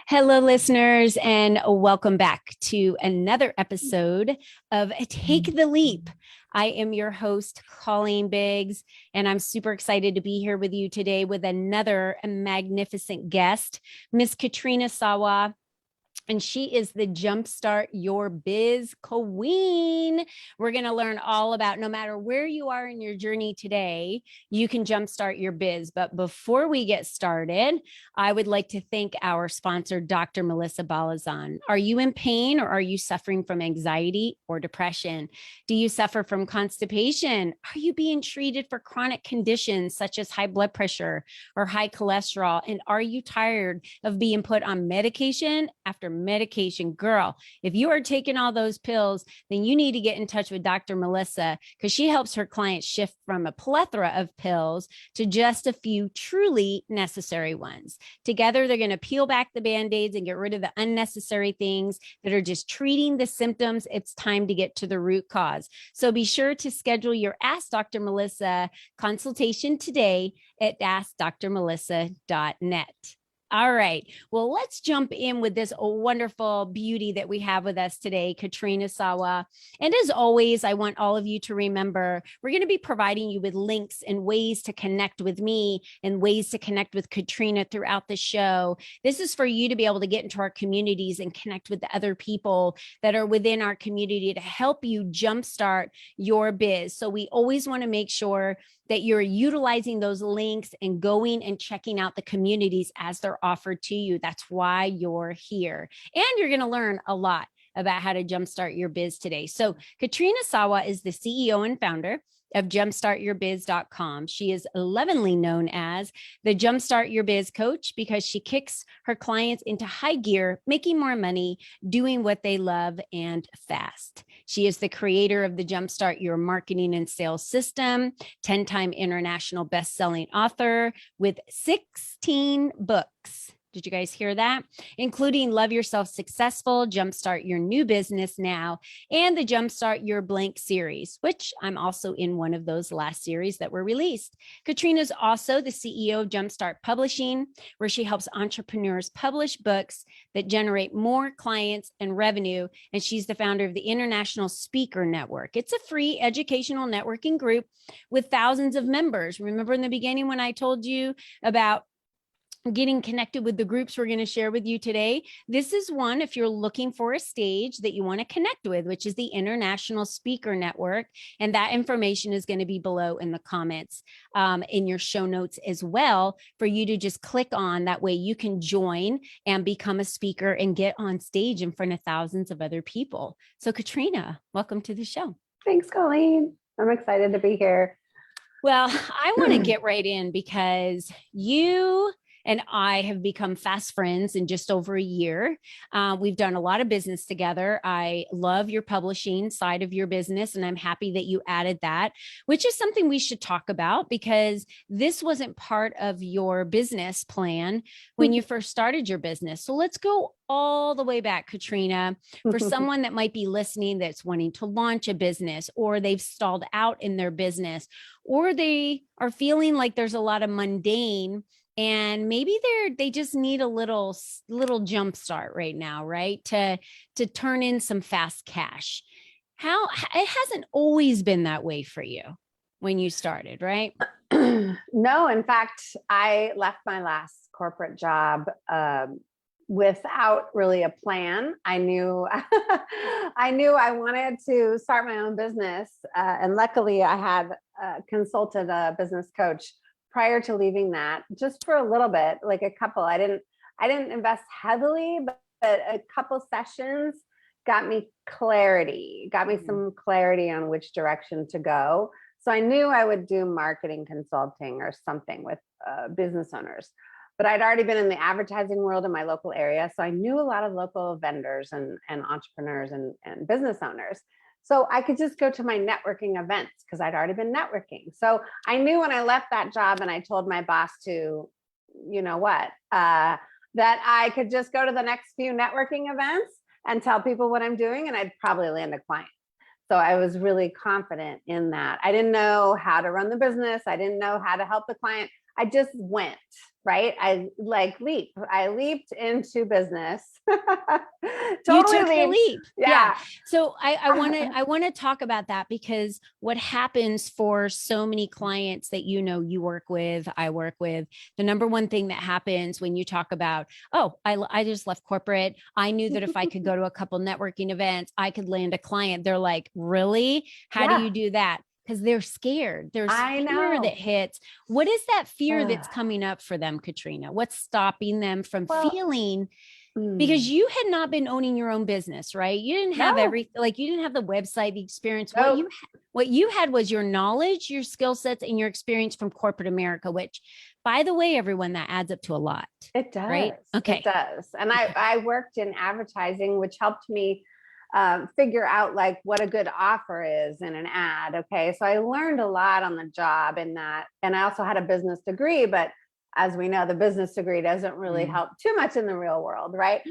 Hello, listeners, and welcome back to another episode of Take the Leap. I am your host, Colleen Biggs, and I'm super excited to be here with you today with another magnificent guest, Miss Katrina Sawa. And she is the Jumpstart Your Biz Queen. We're going to learn all about no matter where you are in your journey today, you can jumpstart your biz. But before we get started, I would like to thank our sponsor, Dr. Melissa Balazan. Are you in pain or are you suffering from anxiety or depression? Do you suffer from constipation? Are you being treated for chronic conditions such as high blood pressure or high cholesterol? And are you tired of being put on medication after medication? Girl, if you are taking all those pills, then you need to get in touch with Dr. Melissa because she helps her clients shift from a plethora of pills to just a few truly necessary ones. Together, they're going to peel back the band-aids and get rid of the unnecessary things that are just treating the symptoms. It's time to get to the root cause. So be sure to schedule your Ask Dr. Melissa consultation today at askdrmelissa.net. All right. Well, let's jump in with this wonderful beauty that we have with us today, Katrina Sawa. And as always, I want all of you to remember, we're going to be providing you with links and ways to connect with me and ways to connect with Katrina throughout the show. This is for you to be able to get into our communities and connect with the other people that are within our community to help you jumpstart your biz. So we always want to make sure that you're utilizing those links and going and checking out the communities as they're offered to you. That's why you're here. And you're going to learn a lot about how to jumpstart your biz today. So Katrina Sawa is the CEO and founder of jumpstartyourbiz.com. She is lovingly known as the Jumpstart Your Biz Coach because she kicks her clients into high gear, making more money, doing what they love, and fast. She is the creator of the Jumpstart Your Marketing and Sales System, 10-time international best-selling author with 16 books. Did you guys hear that? Including Love Yourself Successful, Jumpstart Your New Business Now, and the Jumpstart Your Blank series, which I'm also in one of those last series that were released. Katrina is also the CEO of Jumpstart Publishing, where she helps entrepreneurs publish books that generate more clients and revenue. And she's the founder of the International Speaker Network. It's a free educational networking group with thousands of members. Remember in the beginning when I told you about getting connected with the groups we're going to share with you today? This is one if you're looking for a stage that you want to connect with, which is the International Speaker Network. And that information is going to be below in the comments in your show notes as well for you to just click on. That way you can join and become a speaker and get on stage in front of thousands of other people. So Katrina, welcome to the show. Thanks, Colleen. I'm excited to be here. Well, I want to get right in because you and I have become fast friends in just over a year. We've done a lot of business together. I love your publishing side of your business, and I'm happy that you added that, which is something we should talk about because this wasn't part of your business plan when you first started your business. So let's go all the way back, Katrina, for someone that might be listening that's wanting to launch a business, or they've stalled out in their business, or they are feeling like there's a lot of mundane and maybe they just need a little jump start right now, right? To turn in some fast cash. How it hasn't always been that way for you when you started, right? No, in fact, I left my last corporate job without really a plan. I knew I wanted to start my own business, and luckily I had consulted a business coach prior to leaving that, just for a little bit, like a couple. I didn't invest heavily, but a couple sessions got me some clarity on which direction to go. So I knew I would do marketing consulting or something with business owners. But I'd already been in the advertising world in my local area. So I knew a lot of local vendors and entrepreneurs and business owners. So I could just go to my networking events because I'd already been networking. So I knew when I left that job and I told my boss to, that I could just go to the next few networking events and tell people what I'm doing, and I'd probably land a client. So I was really confident in that. I didn't know how to run the business. I didn't know how to help the client. I just went, right? I leaped into business. You Totally took the leaped. leap. Yeah. Yeah. So I want to talk about that, because what happens for so many clients that you work with, I work with, the number one thing that happens when you talk about, oh, I just left corporate. I knew that if I could go to a couple networking events, I could land a client. They're like, really? How do Yeah, you do that? Because they're scared. There's I fear that know. hits. What is that fear that's coming up for them, Katrina? What's stopping them from Well, feeling? Because mm, you had not been owning your own business, right? You didn't have no, you didn't have the website, the experience. no, What you had was your knowledge, your skill sets, and your experience from corporate America, which, by the way, everyone, that adds up to a lot, it right? does. It Okay. does. And Okay. I worked in advertising, which helped me figure out like what a good offer is in an ad. Okay. So I learned a lot on the job in that. And I also had a business degree, but as we know, the business degree doesn't really help too much in the real world, right?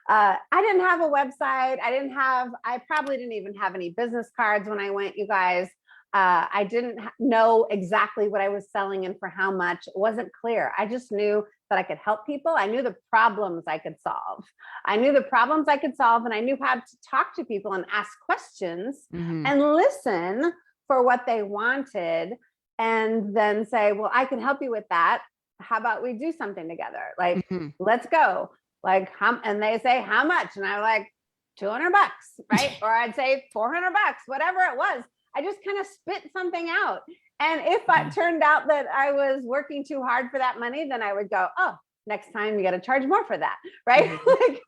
I didn't have a website. I probably didn't even have any business cards when I went, you guys. I didn't know exactly what I was selling and for how much. It wasn't clear. I just knew that I could help people. I knew the problems I could solve. And I knew how to talk to people and ask questions and listen for what they wanted, and then say, well, I can help you with that. How about we do something together? Like, let's go. Like, and they say, how much? And I'm like, $200, right? Or I'd say $400, whatever it was. I just kind of spit something out. And if it turned out that I was working too hard for that money, then I would go, oh, next time you got to charge more for that, right? Like,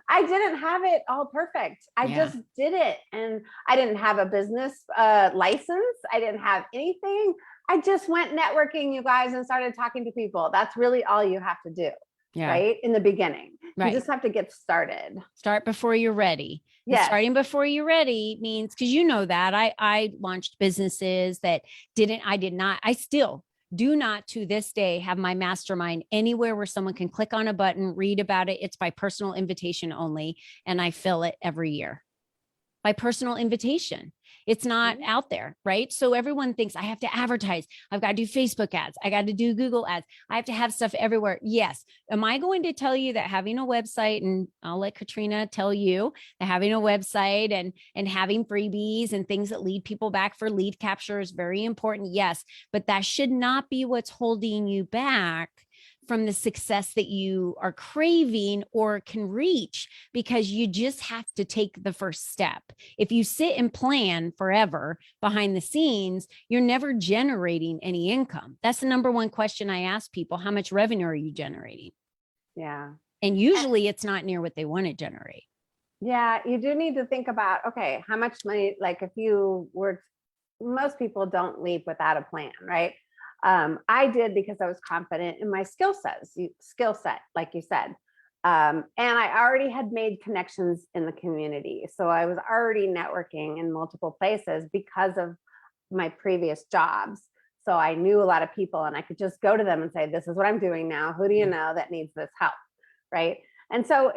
I didn't have it all perfect. I just did it. And I didn't have a business license. I didn't have anything. I just went networking, you guys, and started talking to people. That's really all you have to do. Yeah. Right. In the beginning, Right. You just have to get started. Start before you're ready. Yes. Starting before you're ready means, because you know that I launched businesses that I still do not to this day have my mastermind anywhere where someone can click on a button, read about it. It's by personal invitation only. And I fill it every year by personal invitation. It's not out there, right? So everyone thinks I have to advertise. I've got to do Facebook ads. I got to do Google ads. I have to have stuff everywhere. Yes. Am I going to tell you that having a website, and I'll let Katrina tell you that having a website and having freebies and things that lead people back for lead capture is very important? Yes. But that should not be what's holding you back from the success that you are craving or can reach, because you just have to take the first step. If you sit and plan forever behind the scenes, you're never generating any income. That's the number one question I ask people. How much revenue are you generating? Yeah. And usually it's not near what they want to generate. Yeah. You do need to think about, okay, how much money, like if you were, most people don't leap without a plan, right? I did because I was confident in my skill set, like you said. And I already had made connections in the community. So I was already networking in multiple places because of my previous jobs. So I knew a lot of people, and I could just go to them and say, this is what I'm doing now. Who do you know that needs this help? Right. And so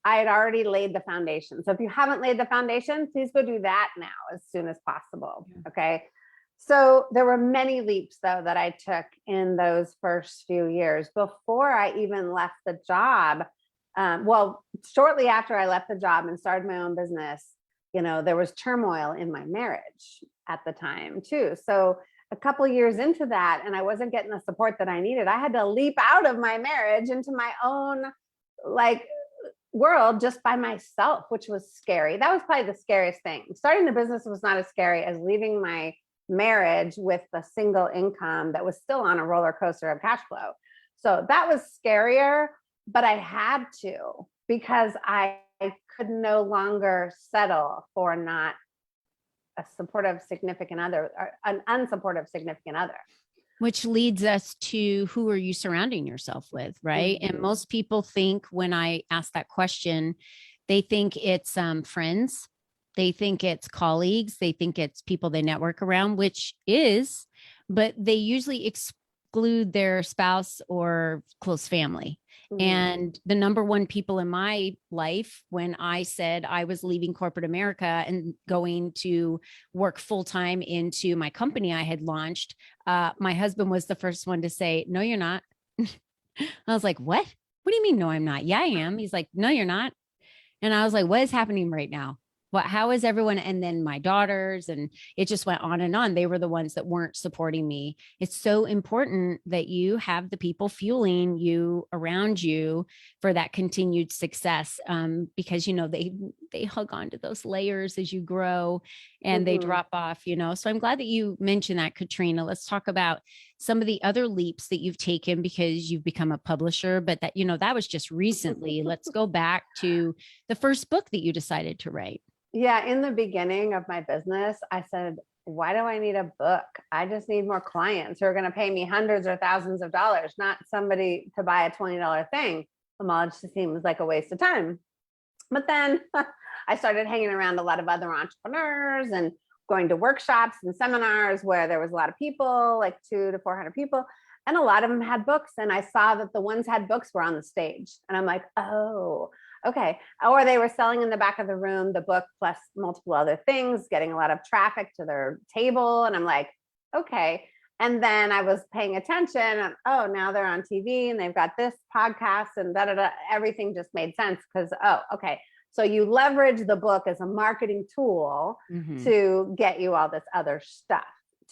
I had already laid the foundation. So if you haven't laid the foundation, please go do that now as soon as possible. Okay. So there were many leaps, though, that I took in those first few years before I even left the job. Shortly after I left the job and started my own business, there was turmoil in my marriage at the time, too. So a couple years into that, and I wasn't getting the support that I needed, I had to leap out of my marriage into my own world just by myself, which was scary. That was probably the scariest thing. Starting the business was not as scary as leaving my marriage with a single income that was still on a roller coaster of cash flow. So that was scarier, but I had to, because I could no longer settle for not a supportive significant other, or an unsupportive significant other. Which leads us to, who are you surrounding yourself with, right? And most people think, when I ask that question, they think it's friends. They think it's colleagues. They think it's people they network around, which is, but they usually exclude their spouse or close family. And the number one people in my life, when I said I was leaving corporate America and going to work full time into my company I had launched, my husband was the first one to say, "No, you're not." I was like, "What? What do you mean? No, I'm not." "Yeah, I am." He's like, "No, you're not." And I was like, "What is happening right now? What, how is everyone?" And then my daughters, and it just went on and on. They were the ones that weren't supporting me. It's so important that you have the people fueling you around you for that continued success. Because, they hug onto those layers as you grow and they drop off, So I'm glad that you mentioned that, Katrina. Let's talk about some of the other leaps that you've taken because you've become a publisher, but that was just recently. Let's go back to the first book that you decided to write. Yeah, in the beginning of my business, I said, why do I need a book? I just need more clients who are going to pay me hundreds or thousands of dollars, not somebody to buy a $20 thing. Well, it just seems like a waste of time. But then I started hanging around a lot of other entrepreneurs and going to workshops and seminars where there was a lot of people, like 200 to 400 people. And a lot of them had books. And I saw that the ones had books were on the stage. And I'm like, oh, okay. Or they were selling in the back of the room, the book plus multiple other things, getting a lot of traffic to their table. And I'm like, okay. And then I was paying attention and, oh, now they're on TV and they've got this podcast and da, da, da. Everything just made sense because, oh, okay. So you leverage the book as a marketing tool to get you all this other stuff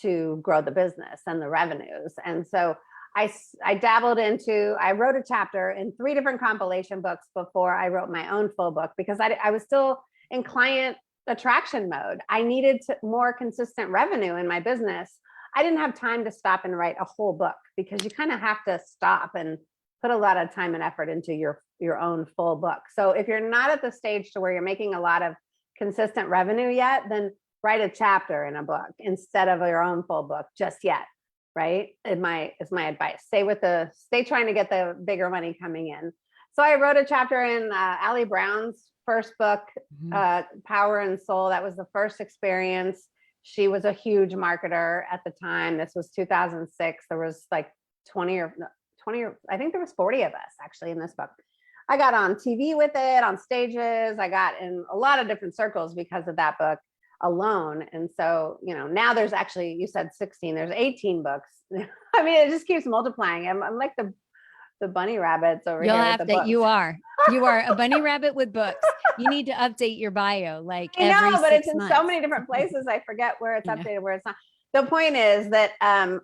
to grow the business and the revenues. And so I dabbled into, I wrote a chapter in 3 different compilation books before I wrote my own full book because I was still in client attraction mode. I needed more consistent revenue in my business. I didn't have time to stop and write a whole book because you kind of have to stop and put a lot of time and effort into your own full book. So if you're not at the stage to where you're making a lot of consistent revenue yet, then write a chapter in a book instead of your own full book just yet. Right? Is my advice. Stay trying to get the bigger money coming in. So I wrote a chapter in Allie Brown's first book, Power and Soul. That was the first experience. She was a huge marketer at the time. This was 2006. There was like 20 or I think there was 40 of us actually in this book. I got on TV with it, on stages. I got in a lot of different circles because of that book alone. And so, now there's actually, you said 16, there's 18 books. I mean, it just keeps multiplying. I'm like the bunny rabbits over You'll here. have with the that. books. You are a bunny rabbit with books. You need to update your bio like I every know, but 6 it's in months. so many different places. I forget where it's updated, where it's not. The point is that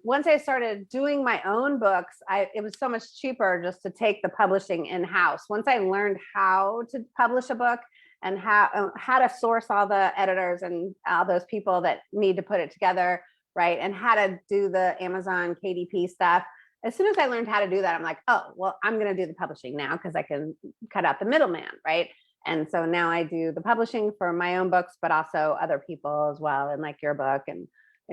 once I started doing my own books, it was so much cheaper just to take the publishing in-house. Once I learned how to publish a book and how to source all the editors and all those people that need to put it together, right? And how to do the Amazon KDP stuff. As soon as I learned how to do that, I'm like, oh, well, I'm going to do the publishing now because I can cut out the middleman, right? And so now I do the publishing for my own books, but also other people as well, and like your book. And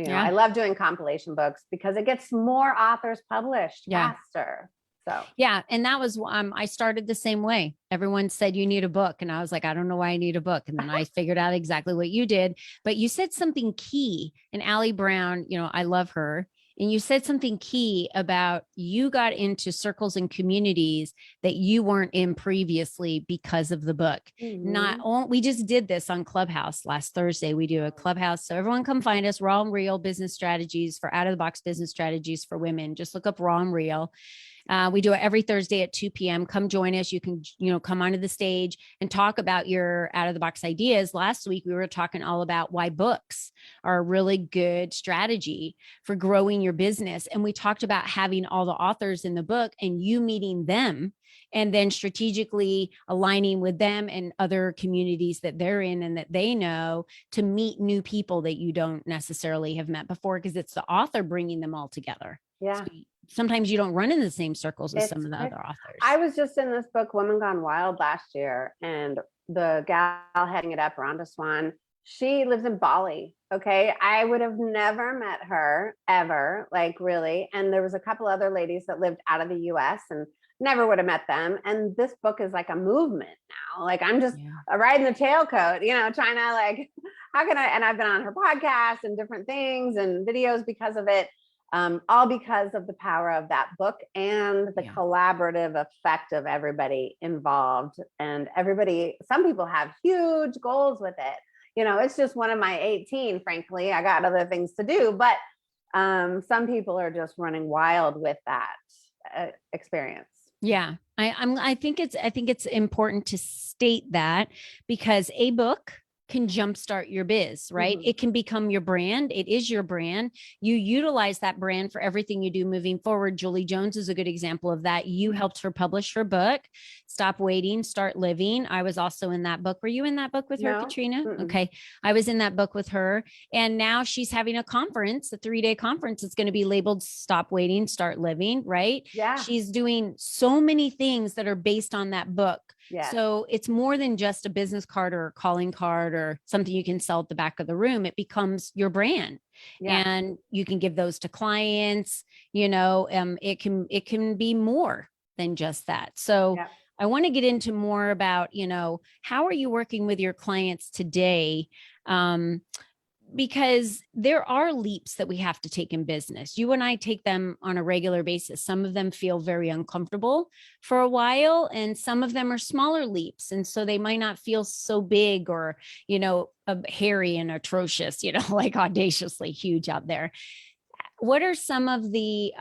I love doing compilation books because it gets more authors published faster. So yeah, and that was I started the same way. Everyone said you need a book, and I was like, I don't know why I need a book. And then I figured out exactly what you did. But you said something key, and Allie Brown, I love her. And you said something key about you got into circles and communities that you weren't in previously because of the book. We just did this on Clubhouse last Thursday. We do a Clubhouse. So everyone come find us, Raw and Real Business Strategies for Out of the Box Business Strategies for Women. Just look up Raw and Real. We do it every Thursday at 2 p.m. Come join us. You can, come onto the stage and talk about your out of the box ideas. Last week, we were talking all about why books are a really good strategy for growing your business. And we talked about having all the authors in the book and you meeting them and then strategically aligning with them and other communities that they're in and that they know to meet new people that you don't necessarily have met before, because it's the author bringing them all together. Yeah. So sometimes you don't run in the same circles as some of the other authors. I was just in this book, Women Gone Wild, last year, and the gal heading it up, Rhonda Swan, she lives in Bali. Okay. I would have never met her ever, like really. And there was a couple other ladies that lived out of the US and never would have met them. And this book is like a movement now. Like I'm just riding the tailcoat, trying to like, how can I, and I've been on her podcast and different things and videos because of it. all because of the power of that book and the collaborative effect of everybody involved. And everybody, some people have huge goals with it. You know, it's just one of my 18, frankly. I got other things to do, but some people are just running wild with that experience. Yeah. I think it's important to state that, because a book can jumpstart your biz, right? Mm-hmm. It can become your brand. It is your brand. You utilize that brand for everything you do moving forward. Julie Jones is a good example of that. You helped her publish her book, Stop Waiting, Start Living. I was also in that book. Were you in that book with her, Katrina? Mm-mm. Okay. I was in that book with her. And now she's having a conference, a 3-day conference. It's going to be labeled Stop Waiting, Start Living, right? Yeah. She's doing so many things that are based on that book. Yes. So it's more than just a business card or a calling card or something you can sell at the back of the room. It becomes your brand, and you can give those to clients. You know, it can be more than just that. So I want to get into more about, you know, how are you working with your clients today? Because there are leaps that we have to take in business. You and I take them on a regular basis. Some of them feel very uncomfortable for a while, and some of them are smaller leaps. And so they might not feel so big or, you know, hairy and atrocious, you know, like audaciously huge out there. What are some of the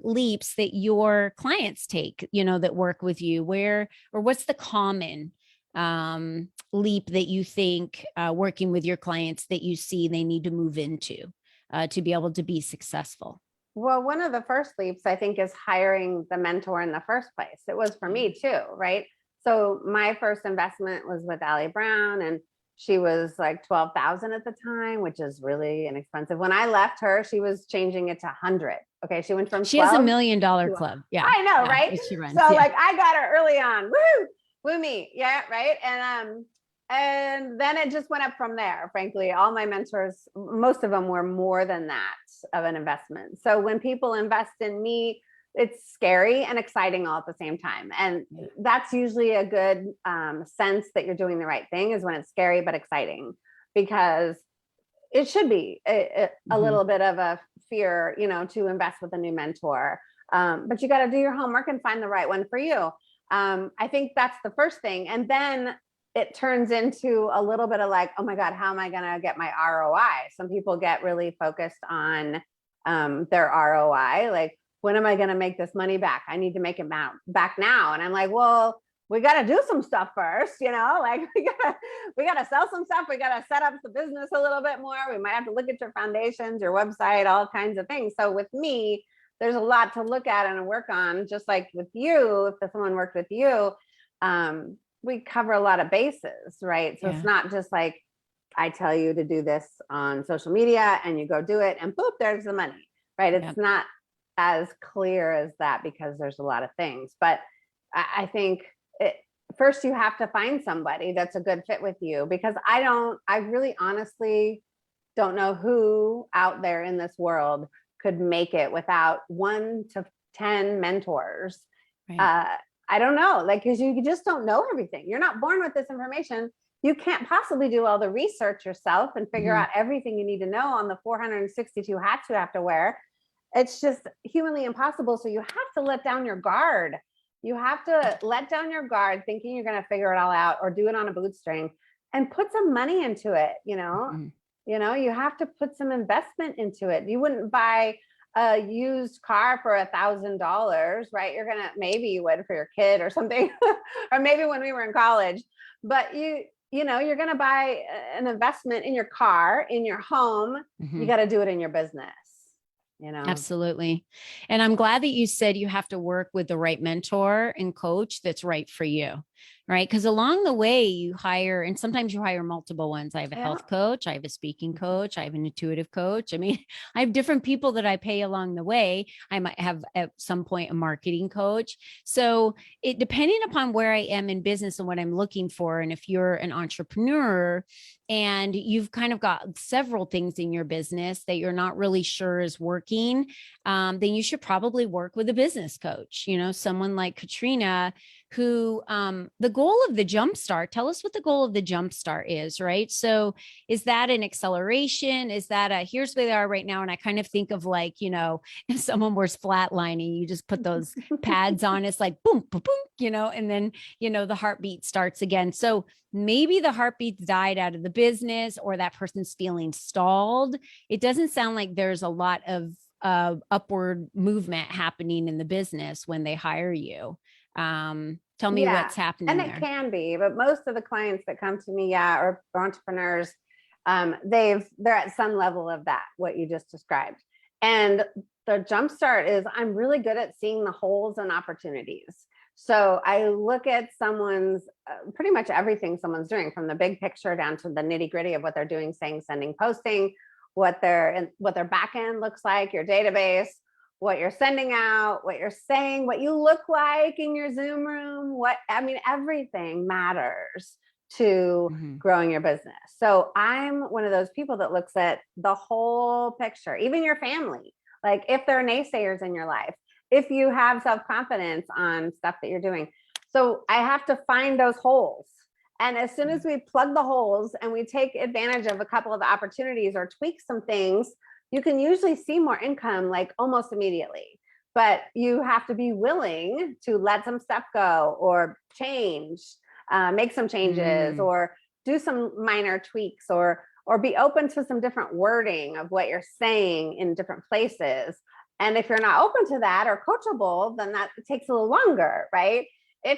leaps that your clients take, you know, that work with you? Where, or what's the common leap that you think working with your clients that you see they need to move into to be able to be successful? Well, one of the first leaps, I think, is hiring the mentor in the first place. It was for me too, right? So my first investment was with Allie Brown, and she was like 12,000 at the time, which is really inexpensive. When I left her, she was changing it to 100. Okay. She went from She has $1 million club. Yeah. I know, right? She runs. So like I got her early on. Woo me. Yeah. Right. And then it just went up from there. Frankly, all my mentors, most of them were more than that of an investment. So when people invest in me, it's scary and exciting all at the same time. And that's usually a good sense that you're doing the right thing, is when it's scary but exciting, because it should be a little bit of a fear, you know, to invest with a new mentor. But you got to do your homework and find the right one for you. I think that's the first thing. And then it turns into a little bit of like, oh my God, how am I going to get my ROI? Some people get really focused on their ROI. Like, when am I going to make this money back? I need to make it back now. And I'm like, well, we got to do some stuff first, you know, like we got to sell some stuff. We got to set up the business a little bit more. We might have to look at your foundations, your website, all kinds of things. So with me, there's a lot to look at and work on, just like with you. If someone worked with you, we cover a lot of bases, right? So it's not just like, I tell you to do this on social media and you go do it and boop, there's the money, right? It's not as clear as that, because there's a lot of things. But I think first you have to find somebody that's a good fit with you, because I really honestly don't know who out there in this world could make it without 1 to 10 mentors. Right. I don't know, like, because you just don't know everything. You're not born with this information. You can't possibly do all the research yourself and figure out everything you need to know on the 462 hats you have to wear. It's just humanly impossible. So you have to let down your guard. You have to let down your guard, thinking you're going to figure it all out, or do it on a bootstring, and put some money into it. You know, you have to put some investment into it. You wouldn't buy a used car for $1,000, right? You're going to, maybe you would for your kid or something, or maybe when we were in college, but you know, you're going to buy an investment in your car, in your home. You got to do it in your business. You know? Absolutely. And I'm glad that you said you have to work with the right mentor and coach that's right for you, right? Because along the way you hire, and sometimes you hire multiple ones. I have a health coach, I have a speaking coach, I have an intuitive coach. I mean, I have different people that I pay along the way. I might have at some point a marketing coach. So it, depending upon where I am in business and what I'm looking for, and if you're an entrepreneur and you've kind of got several things in your business that you're not really sure is working, then you should probably work with a business coach, you know, someone like Katrina who, the goal of the Jumpstart, tell us what the goal of the Jumpstart is, right? So is that an acceleration? Is that a, here's where they are right now? And I kind of think of like, you know, if someone was flatlining, you just put those pads on, it's like boom, boom, boom, you know, and then, you know, the heartbeat starts again. So maybe the heartbeats died out of the business, or that person's feeling stalled. It doesn't sound like there's a lot of upward movement happening in the business when they hire you. Tell me Yeah, what's happening and there. it can be, but most of the clients that come to me, or entrepreneurs, they're at some level of that, what you just described. And the Jumpstart is, I'm really good at seeing the holes and opportunities. So I look at someone's pretty much everything someone's doing, from the big picture down to the nitty gritty of what they're doing, saying, sending, posting, what their back end looks like, your database, what you're sending out, what you're saying, what you look like in your Zoom room, everything matters to growing your business. So I'm one of those people that looks at the whole picture, even your family. Like if there are naysayers in your life, if you have self-confidence on stuff that you're doing. So I have to find those holes. And as soon as we plug the holes and we take advantage of a couple of opportunities or tweak some things, you can usually see more income like almost immediately. But you have to be willing to let some stuff go, or change, make some changes, or do some minor tweaks, or be open to some different wording of what you're saying in different places. And if you're not open to that or coachable, then that takes a little longer, right? I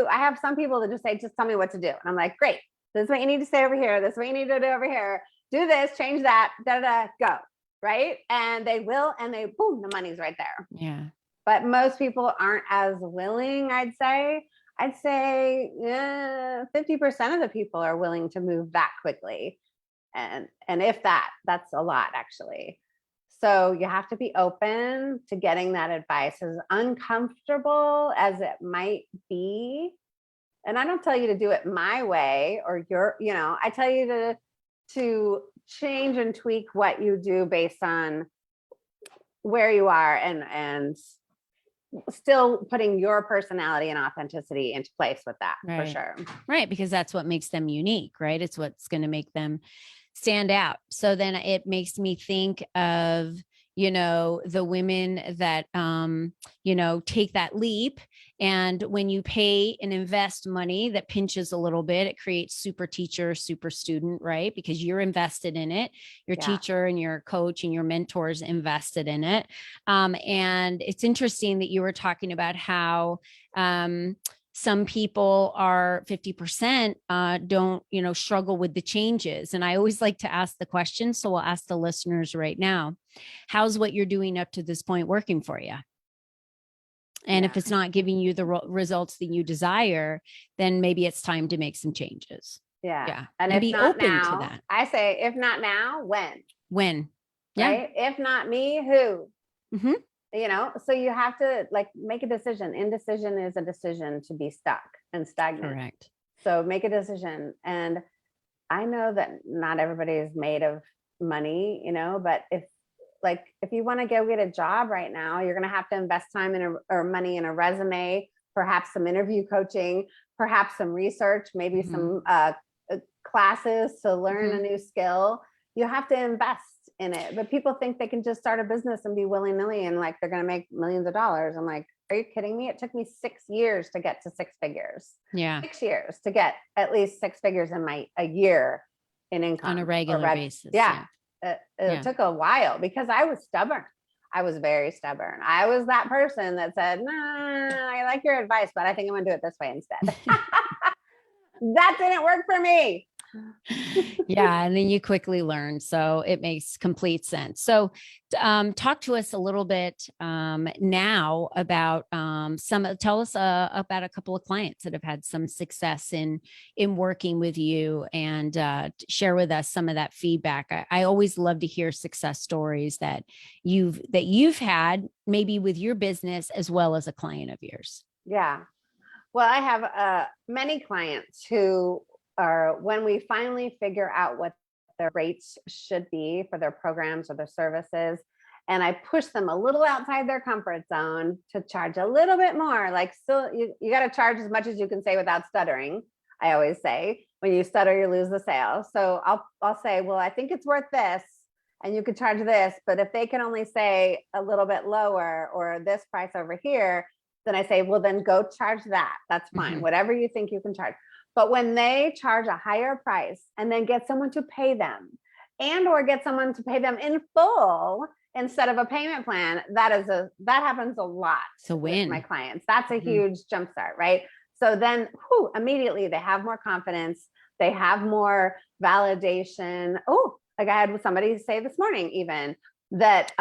have some people that just say, just tell me what to do. And I'm like, great, this is what you need to say over here. This is what you need to do over here. Do this, change that, go. Right. And they will, and boom, the money's right there. Yeah. But most people aren't as willing, I'd say. 50% of the people are willing to move that quickly. And if that's a lot, actually. So you have to be open to getting that advice, as uncomfortable as it might be. And I don't tell you to do it my way or I tell you to change and tweak what you do based on where you are, and still putting your personality and authenticity into place with that, for sure. Right. Because that's what makes them unique, right? It's what's going to make them stand out. So then it makes me think of, the women that, take that leap. And when you pay and invest money that pinches a little bit, it creates super teacher, super student, right? Because you're invested in it. Your teacher and your coach and your mentors invested in it. And it's interesting that you were talking about how, some people are 50% don't, struggle with the changes. And I always like to ask the question. So we'll ask the listeners right now, how's what you're doing up to this point working for you? And if it's not giving you the results that you desire, then maybe it's time to make some changes. Yeah. And if be not open now, to that. I say, if not now, when? When? Yeah. Right? If not me, who? So you have to make a decision. Indecision is a decision to be stuck and stagnant. Correct. So make a decision. And I know that not everybody is made of money, but if you want to go get a job right now, you're going to have to invest time or money in a resume, perhaps some interview coaching, perhaps some research, maybe some classes to learn a new skill. You have to invest in it. But people think they can just start a business and be willy-nilly and they're going to make millions of dollars. I'm like, are you kidding me? It took me 6 years to get to 6 figures. Yeah. 6 years to get at least 6 figures in a year in income on a regular basis. Yeah. It took a while because I was stubborn. I was very stubborn. I was that person that said, nah, I like your advice, but I think I'm going to do it this way instead. That didn't work for me. Yeah. And then you quickly learn. So it makes complete sense. So talk to us a little bit now about tell us about a couple of clients that have had some success in working with you, and share with us some of that feedback. I always love to hear success stories that you've had maybe with your business as well as a client of yours. Yeah. Well, I have many clients who are, when we finally figure out what their rates should be for their programs or their services, and I push them a little outside their comfort zone to charge a little bit more. Like, still, you got to charge as much as you can say without stuttering. I always say, when you stutter, you lose the sale. So I'll say, well, I think it's worth this, and you could charge this. But if they can only say a little bit lower or this price over here, then I say, well, then go charge that. That's fine. Whatever you think you can charge. But when they charge a higher price and then get someone to pay them, and or get someone to pay them in full instead of a payment plan, that happens a lot. It's a win. With my clients. That's a huge jumpstart, right? So then immediately they have more confidence. They have more validation. Oh, like I had somebody say this morning even that,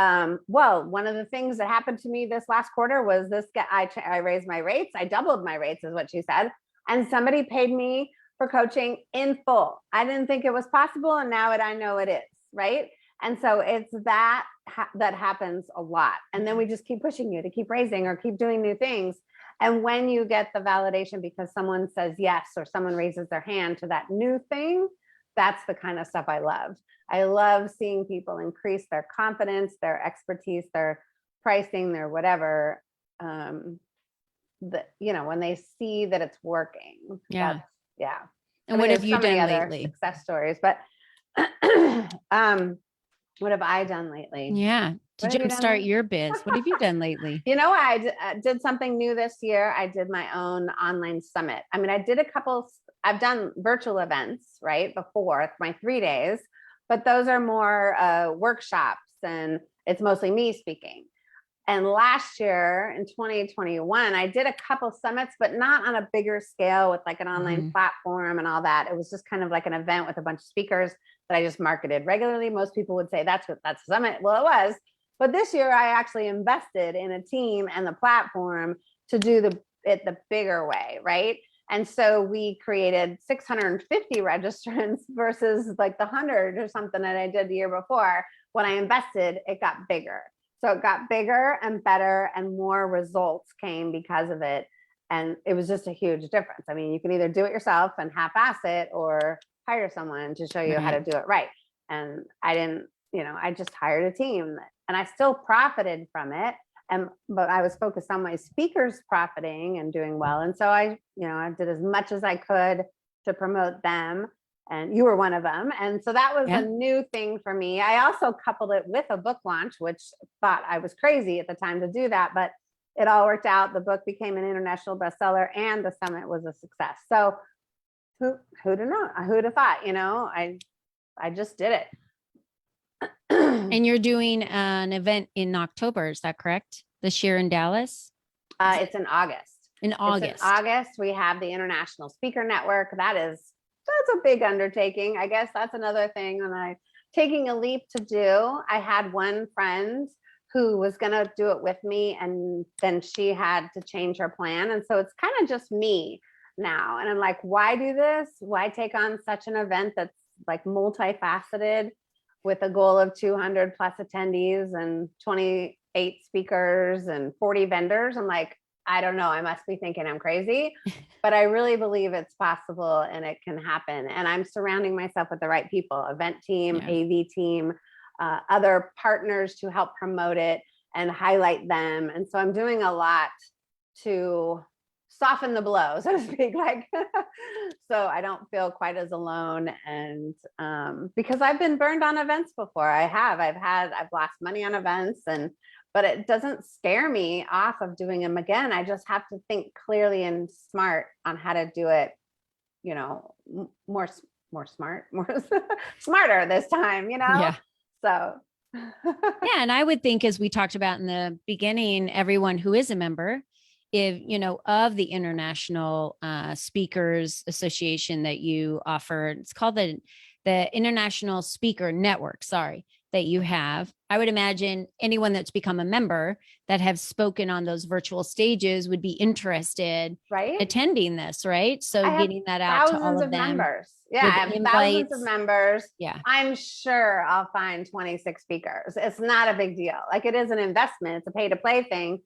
well, one of the things that happened to me this last quarter was this guy, I raised my rates. I doubled my rates is what she said. And somebody paid me for coaching in full. I didn't think it was possible. And now I know it is, right? And so it's that happens a lot. And then we just keep pushing you to keep raising or keep doing new things. And when you get the validation because someone says yes, or someone raises their hand to that new thing, that's the kind of stuff I love. I love seeing people increase their confidence, their expertise, their pricing, their whatever, when they see that it's working. Yeah. Yeah. And what have you done lately? Success stories, but what have I done lately? Yeah. To jumpstart your biz. What have you done lately? I did something new this year. I did my own online summit. I mean, I've done virtual events, right? Before my 3 days, but those are more workshops and it's mostly me speaking. And last year in 2021, I did a couple summits, but not on a bigger scale with like an online platform and all that. It was just kind of like an event with a bunch of speakers that I just marketed regularly. Most people would say that's a summit. Well, it was. But this year I actually invested in a team and the platform to do it the bigger way, right? And so we created 650 registrants versus like the 100 or something that I did the year before. When I invested, it got bigger. So it got bigger and better and more results came because of it. And it was just a huge difference. I mean, you can either do it yourself and half-ass it or hire someone to show you how to do it right. And I didn't, I just hired a team and I still profited from it. But I was focused on my speakers profiting and doing well. And so I did as much as I could to promote them. And you were one of them. And so that was a new thing for me. I also coupled it with a book launch, which thought I was crazy at the time to do that, but it all worked out. The book became an international bestseller and the summit was a success. So who'd have known? Who'd have thought, I just did it. And you're doing an event in October, is that correct? This year in Dallas? It's in August. In August. We have the International Speaker Network. That's a big undertaking. I guess that's another thing. And I'm taking a leap to do. I had one friend who was going to do it with me, and then she had to change her plan. And so it's kind of just me now. And I'm like, why do this? Why take on such an event that's like multifaceted with a goal of 200 plus attendees and 28 speakers and 40 vendors? I'm like, I don't know. I must be thinking I'm crazy, but I really believe it's possible and it can happen. And I'm surrounding myself with the right people, event team, AV team, other partners to help promote it and highlight them. And so I'm doing a lot to soften the blow, so to speak, so I don't feel quite as alone. And because I've been burned on events before. I've lost money on events, but it doesn't scare me off of doing them again. I just have to think clearly and smart on how to do it, more smart, smarter this time, Yeah. So. Yeah. And I would think, as we talked about in the beginning, everyone who is a member, of the International Speakers Association that you offer, it's called the International Speaker Network, that you have. I would imagine anyone that's become a member that have spoken on those virtual stages would be interested attending this, right? So getting that out to all of them. Members. Yeah, I have thousands of members. Yeah. I'm sure I'll find 26 speakers. It's not a big deal. Like, it is an investment. It's a pay to play thing.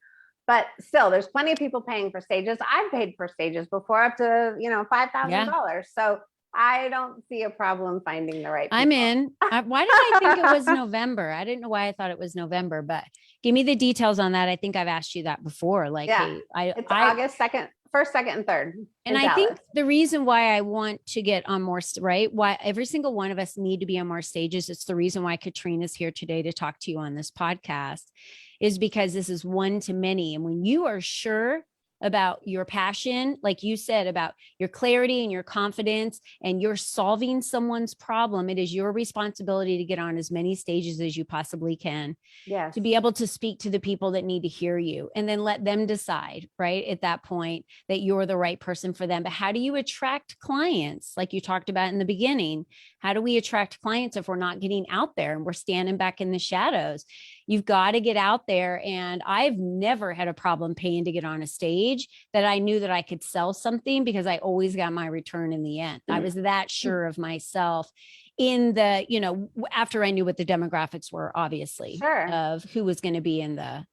But still, there's plenty of people paying for stages. I've paid for stages before up to, $5,000. So I don't see a problem finding the right people. I'm in. Why did I think it was November? I didn't know why I thought it was November, but give me the details on that. I think I've asked you that before. Like, Yeah, hey, it's August 2nd, 1st, 2nd, and 3rd. and I think the reason why I want to get on more, right? Why every single one of us need to be on more stages. It's the reason why Katrina's here today to talk to you on this podcast, is because this is one to many. And when you are sure about your passion, like you said, about your clarity and your confidence, and you're solving someone's problem, it is your responsibility to get on as many stages as you possibly can. Yes. To be able to speak to the people that need to hear you, and then let them decide, right, at that point, that you're the right person for them. But how do you attract clients? Like you talked about in the beginning, how do we attract clients if we're not getting out there and we're standing back in the shadows? You've got to get out there. And I've never had a problem paying to get on a stage that I knew that I could sell something, because I always got my return in the end. I was that sure of myself in the, after I knew what the demographics were, obviously, of who was going to be in the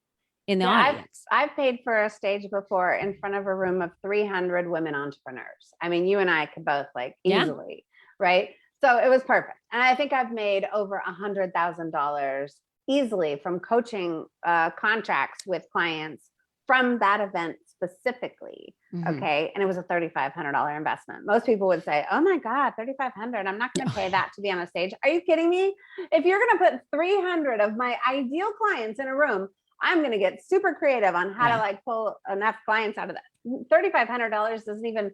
audience. I've paid for a stage before in front of a room of 300 women entrepreneurs. I mean, you and I could both easily, right? So it was perfect. And I think I've made over $100,000 easily from coaching contracts with clients from that event specifically. Okay. And it was a $3,500 investment. Most people would say, oh my God, $3,500. I'm not going to pay that to be on a stage. Are you kidding me? If you're going to put 300 of my ideal clients in a room, I'm going to get super creative on how to pull enough clients out of that. $3,500 isn't even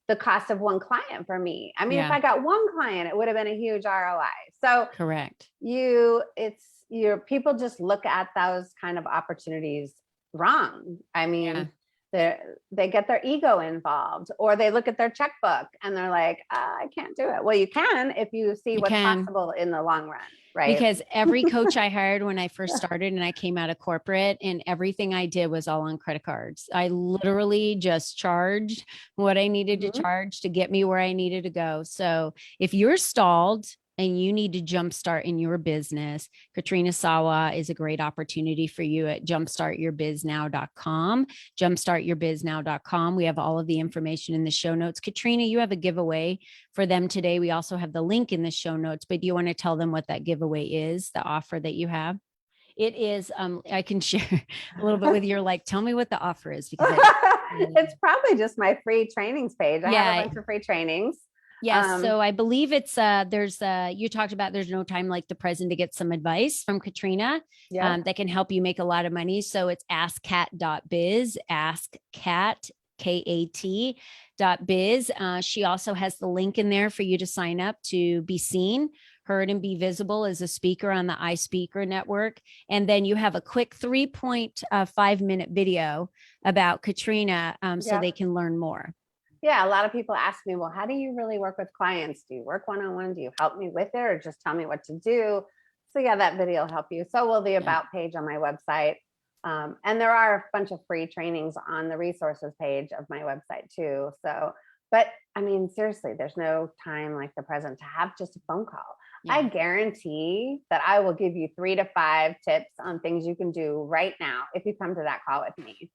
the cost of one client for me. I mean, if I got one client, it would have been a huge ROI. So correct. Your people just look at those kind of opportunities wrong. I mean, they get their ego involved, or they look at their checkbook and they're like, I can't do it. Well, you can if you see what's possible in the long run. Right. Because every coach I hired when I first started and I came out of corporate, and everything I did was all on credit cards. I literally just charged what I needed to charge to get me where I needed to go. So if you're stalled and you need to jumpstart in your business, Katrina Sawa is a great opportunity for you at jumpstartyourbiznaw.com. Jumpstartyourbiznaw.com. We have all of the information in the show notes. Katrina, you have a giveaway for them today. We also have the link in the show notes, but do you want to tell them what that giveaway is, the offer that you have? It is, I can share a little bit with you. Tell me what the offer is. Because it's probably just my free trainings page. I have a bunch of free trainings. Yes. So I believe it's, you talked about there's no time like the present to get some advice from Katrina that can help you make a lot of money. So it's askkat.biz, askkat, KAT.biz. She also has the link in there for you to sign up to be seen, heard, and be visible as a speaker on the iSpeaker network. And then you have a quick 3.5-minute video about Katrina so they can learn more. Yeah, a lot of people ask me, well, how do you really work with clients? Do you work one-on-one? Do you help me with it, or just tell me what to do? So yeah, that video will help you. So will the about page on my website. And there are a bunch of free trainings on the resources page of my website too. So, but I mean, seriously, there's no time like the present to have just a phone call. I guarantee that I will give you 3 to 5 tips on things you can do right now if you come to that call with me.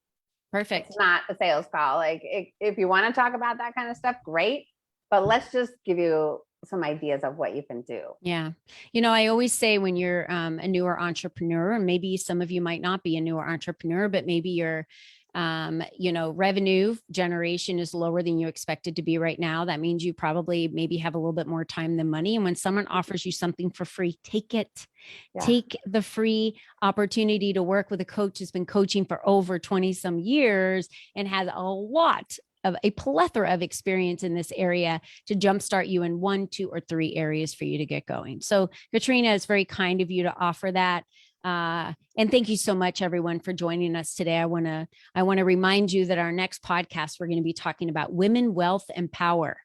Perfect. It's not a sales call. If you want to talk about that kind of stuff, great. But let's just give you some ideas of what you can do. Yeah. I always say when you're a newer entrepreneur, and maybe some of you might not be a newer entrepreneur, but maybe your revenue generation is lower than you expected to be right now. That means you probably maybe have a little bit more time than money. And when someone offers you something for free, take it. Take the free opportunity to work with a coach who's been coaching for over 20 some years and has a plethora of experience in this area to jumpstart you in 1, 2, or 3 areas for you to get going. So Katrina, is very kind of you to offer that. And thank you so much, everyone, for joining us today. I want to remind you that our next podcast, we're going to be talking about women, wealth, and power.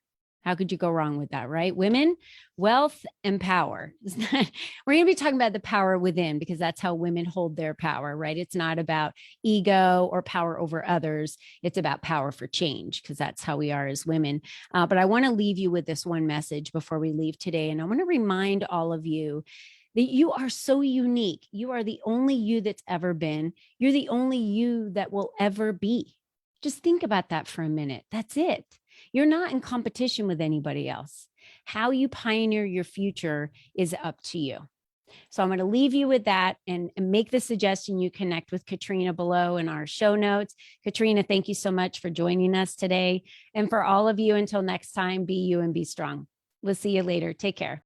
How could you go wrong with that, right? Women, wealth, and power. We're going to be talking about the power within, because that's how women hold their power, right? It's not about ego or power over others. It's about power for change, because that's how we are as women. But I want to leave you with this one message before we leave today. And I want to remind all of you that you are so unique. You are the only you that's ever been. You're the only you that will ever be. Just think about that for a minute. That's it. You're not in competition with anybody else. How you pioneer your future is up to you. So I'm going to leave you with that and make the suggestion you connect with Katrina below in our show notes. Katrina, thank you so much for joining us today. And for all of you, until next time, be you and be strong. We'll see you later. Take care.